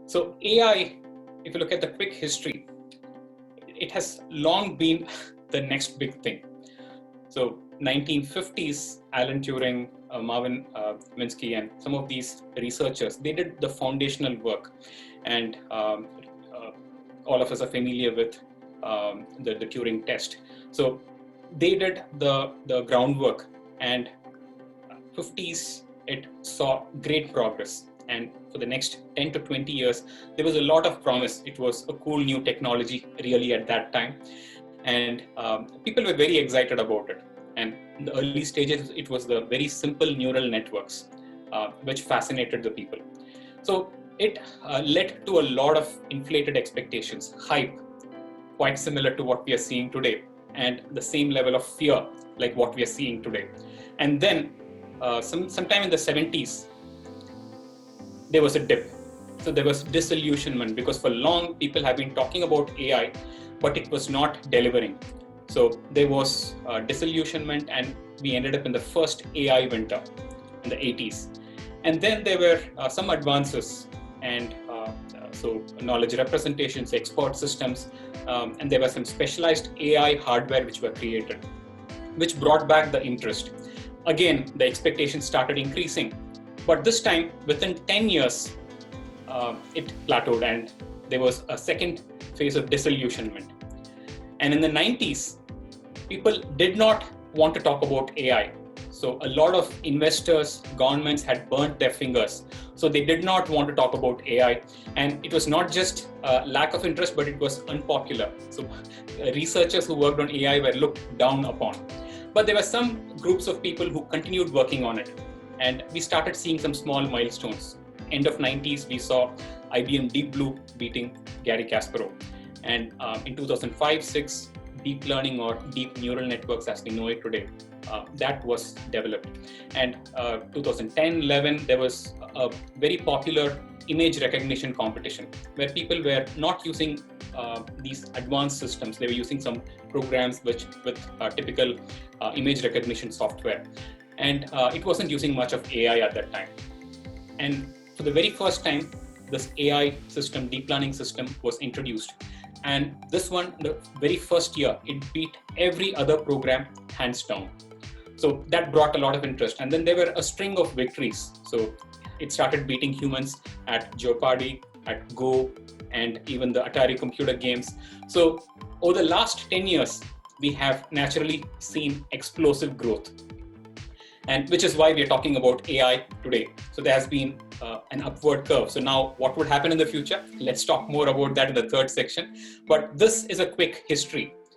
So AI, if you look at the quick history, it has long been the next big thing. So 1950s, Alan Turing, Marvin Minsky, and some of these researchers, they did the foundational work. And all of us are familiar with the Turing test. So they did the groundwork, and 50s, it saw great progress. And for the next 10 to 20 years, there was a lot of promise. It was a cool new technology really at that time. And people were very excited about it. And in the early stages, it was the very simple neural networks, which fascinated the people. So it led to a lot of inflated expectations, hype, quite similar to what we are seeing today, and the same level of fear like what we are seeing today. And then sometime in the 70s, there was a dip. So there was disillusionment, because for long people have been talking about AI, but it was not delivering. So there was disillusionment, and we ended up in the first AI winter in the 80s. And then there were some advances, and so knowledge representations, expert systems, and there was some specialized AI hardware which were created, which brought back the interest. Again, the expectations started increasing, but this time within 10 years, it plateaued, and there was a second phase of disillusionment. And in the 90s, people did not want to talk about AI. So a lot of investors, governments had burnt their fingers. So they did not want to talk about AI. And it was not just lack of interest, but it was unpopular. So researchers who worked on AI were looked down upon. But there were some groups of people who continued working on it. And we started seeing some small milestones. End of 90s, we saw IBM Deep Blue beating Gary Kasparov. And in 2005-06, deep learning, or deep neural networks as we know it today, that was developed. And 2010-11, there was a very popular image recognition competition where people were not using these advanced systems. They were using some programs with typical image recognition software. And it wasn't using much of AI at that time. And for the very first time, this AI system, deep learning system, was introduced. And this one, the very first year, it beat every other program hands down. So that brought a lot of interest. And then there were a string of victories. So it started beating humans at Jeopardy, at Go, and even the Atari computer games. So over the last 10 years, we have naturally seen explosive growth. And which is why we are talking about AI today. So there has been an upward curve. So now what would happen in the future? Let's talk more about that in the third section. But this is a quick history